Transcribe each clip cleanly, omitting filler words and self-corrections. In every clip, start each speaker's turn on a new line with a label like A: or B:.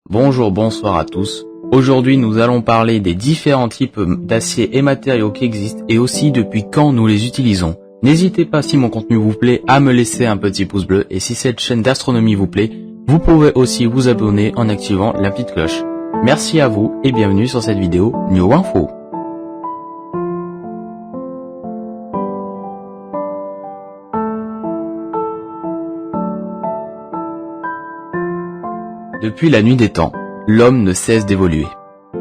A: Bonjour, bonsoir à tous. Aujourd'hui, nous allons parler des différents types d'acier et matériaux qui existent et aussi depuis quand nous les utilisons. N'hésitez pas, si mon contenu vous plaît, à me laisser un petit pouce bleu et si cette chaîne d'astronomie vous plaît, vous pouvez aussi vous abonner en activant la petite cloche. Merci à vous et bienvenue sur cette vidéo New Info. Depuis la nuit des temps, l'homme ne cesse d'évoluer.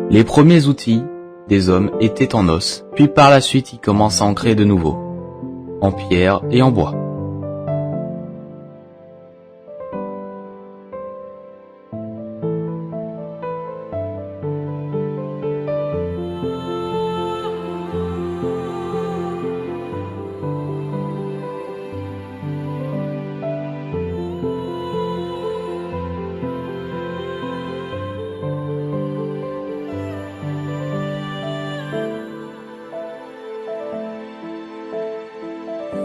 A: Les premiers outils des hommes étaient en os, puis par la suite ils commencent à en créer de nouveaux, en pierre et en bois.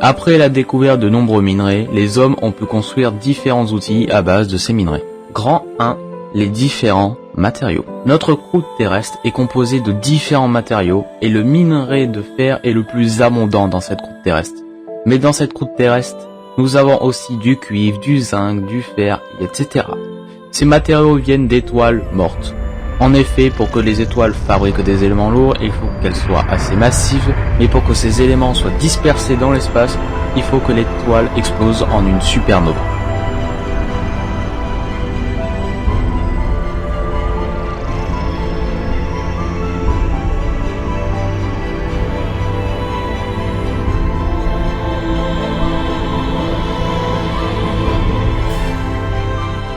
A: Après la découverte de nombreux minerais, les hommes ont pu construire différents outils à base de ces minerais. Grand 1. Les différents matériaux. Notre croûte terrestre est composée de différents matériaux et le minerai de fer est le plus abondant dans cette croûte terrestre. Mais dans cette croûte terrestre, nous avons aussi du cuivre, du zinc, du fer, etc. Ces matériaux viennent d'étoiles mortes. En effet, pour que les étoiles fabriquent des éléments lourds, il faut qu'elles soient assez massives, mais pour que ces éléments soient dispersés dans l'espace, il faut que l'étoile explose en une supernova.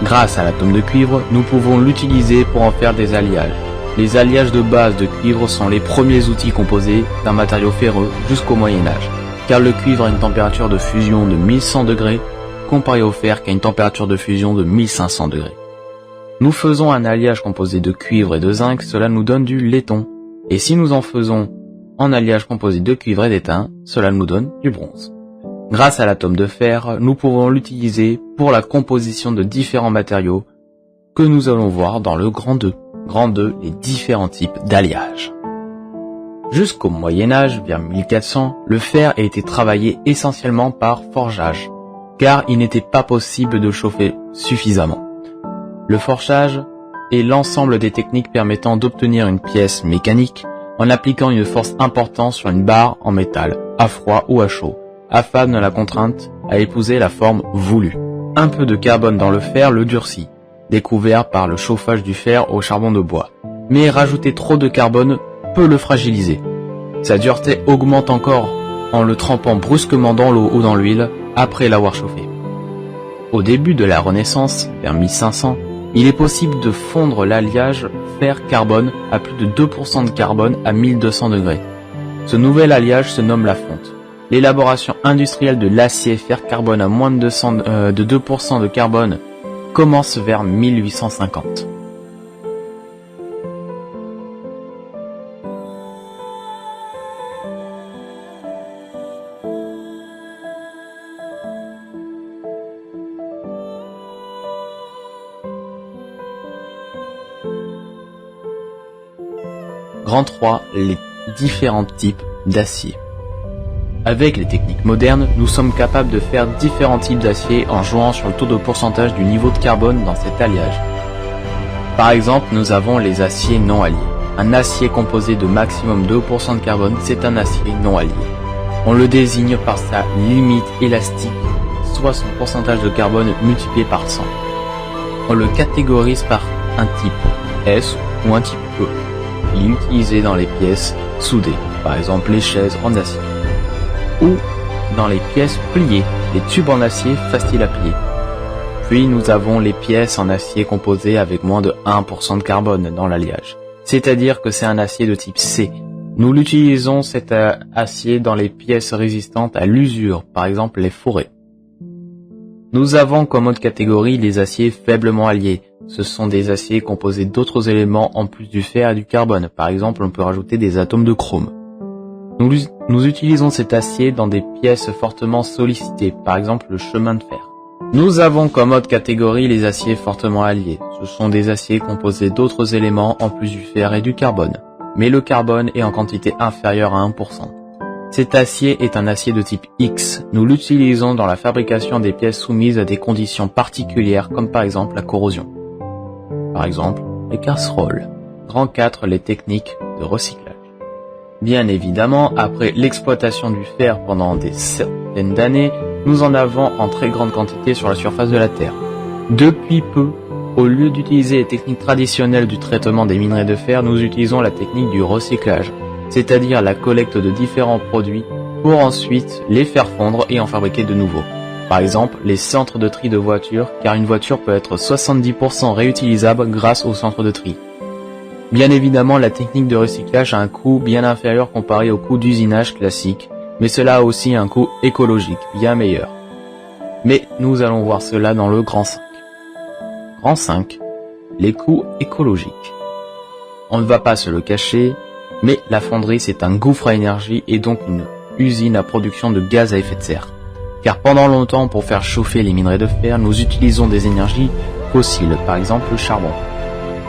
A: Grâce à l'atome de cuivre, nous pouvons l'utiliser pour en faire des alliages. Les alliages de base de cuivre sont les premiers outils composés d'un matériau ferreux jusqu'au Moyen-Âge, car le cuivre a une température de fusion de 1100 degrés, comparé au fer qui a une température de fusion de 1500 degrés. Nous faisons un alliage composé de cuivre et de zinc, cela nous donne du laiton. Et si nous en faisons un alliage composé de cuivre et d'étain, cela nous donne du bronze. Grâce à l'atome de fer, nous pouvons l'utiliser pour la composition de différents matériaux que nous allons voir dans le grand 2. Grand 2, les différents types d'alliages. Jusqu'au Moyen-Âge, vers 1400, le fer a été travaillé essentiellement par forgeage, car il n'était pas possible de chauffer suffisamment. Le forgeage est l'ensemble des techniques permettant d'obtenir une pièce mécanique en appliquant une force importante sur une barre en métal, à froid ou à chaud, afin de la contrainte à épouser la forme voulue. Un peu de carbone dans le fer le durcit, découvert par le chauffage du fer au charbon de bois. Mais rajouter trop de carbone peut le fragiliser. Sa dureté augmente encore en le trempant brusquement dans l'eau ou dans l'huile après l'avoir chauffé. Au début de la Renaissance, vers 1500, il est possible de fondre l'alliage fer-carbone à plus de 2% de carbone à 1200 degrés. Ce nouvel alliage se nomme la fonte. L'élaboration industrielle de l'acier fer-carbone à moins de 2% de carbone commence vers 1850. Grand 3, les différents types d'acier. Avec les techniques modernes, nous sommes capables de faire différents types d'acier en jouant sur le taux de pourcentage du niveau de carbone dans cet alliage. Par exemple, nous avons les aciers non alliés. Un acier composé de maximum 2% de carbone, c'est un acier non allié. On le désigne par sa limite élastique, soit son pourcentage de carbone multiplié par 100. On le catégorise par un type S ou un type E. Il est utilisé dans les pièces soudées, par exemple les chaises en acier, ou dans les pièces pliées, les tubes en acier faciles à plier. Puis nous avons les pièces en acier composées avec moins de 1% de carbone dans l'alliage, c'est-à-dire que c'est un acier de type C. Nous l'utilisons cet acier dans les pièces résistantes à l'usure, par exemple les forêts. Nous avons comme autre catégorie les aciers faiblement alliés. Ce sont des aciers composés d'autres éléments en plus du fer et du carbone. Par exemple, on peut rajouter des atomes de chrome. Nous utilisons cet acier dans des pièces fortement sollicitées, par exemple le chemin de fer. Nous avons comme autre catégorie les aciers fortement alliés. Ce sont des aciers composés d'autres éléments en plus du fer et du carbone. Mais le carbone est en quantité inférieure à 1%. Cet acier est un acier de type X. Nous l'utilisons dans la fabrication des pièces soumises à des conditions particulières comme par exemple la corrosion. Par exemple, les casseroles. Grand 4, les techniques de recyclage. Bien évidemment, après l'exploitation du fer pendant des centaines d'années, nous en avons en très grande quantité sur la surface de la Terre. Depuis peu, au lieu d'utiliser les techniques traditionnelles du traitement des minerais de fer, nous utilisons la technique du recyclage, c'est-à-dire la collecte de différents produits pour ensuite les faire fondre et en fabriquer de nouveaux. Par exemple, les centres de tri de voitures, car une voiture peut être 70% réutilisable grâce au centre de tri. Bien évidemment, la technique de recyclage a un coût bien inférieur comparé au coût d'usinage classique, mais cela a aussi un coût écologique bien meilleur. Mais nous allons voir cela dans le grand 5. Grand 5, les coûts écologiques. On ne va pas se le cacher, mais la fonderie c'est un gouffre à énergie et donc une usine à production de gaz à effet de serre. Car pendant longtemps, pour faire chauffer les minerais de fer, nous utilisons des énergies fossiles, par exemple le charbon.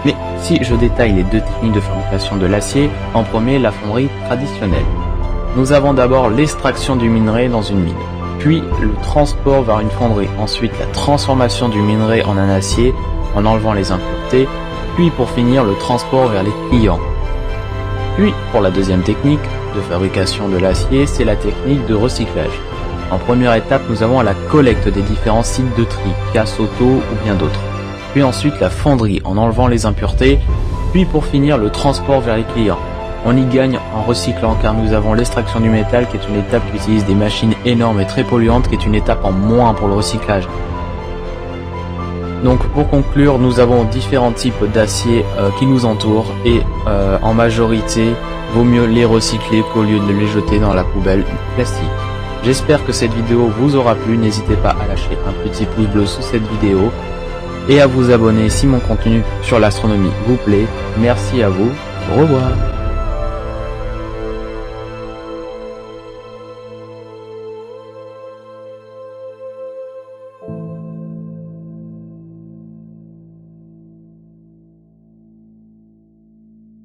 A: Mais si je détaille les deux techniques de fabrication de l'acier, en premier la fonderie traditionnelle. Nous avons d'abord l'extraction du minerai dans une mine, puis le transport vers une fonderie, ensuite la transformation du minerai en un acier en enlevant les impuretés, puis pour finir le transport vers les clients. Puis pour la deuxième technique de fabrication de l'acier, c'est la technique de recyclage. En première étape, nous avons la collecte des différents sites de tri, casse auto ou bien d'autres. Puis ensuite la fonderie en enlevant les impuretés, puis pour finir le transport vers les clients. On y gagne en recyclant car nous avons l'extraction du métal qui est une étape qui utilise des machines énormes et très polluantes qui est une étape en moins pour le recyclage. Donc pour conclure, nous avons différents types d'acier qui nous entourent et en majorité, vaut mieux les recycler qu'au lieu de les jeter dans la poubelle plastique. J'espère que cette vidéo vous aura plu, n'hésitez pas à lâcher un petit pouce bleu sous cette vidéo et à vous abonner si mon contenu sur l'astronomie vous plaît. Merci à vous, au revoir.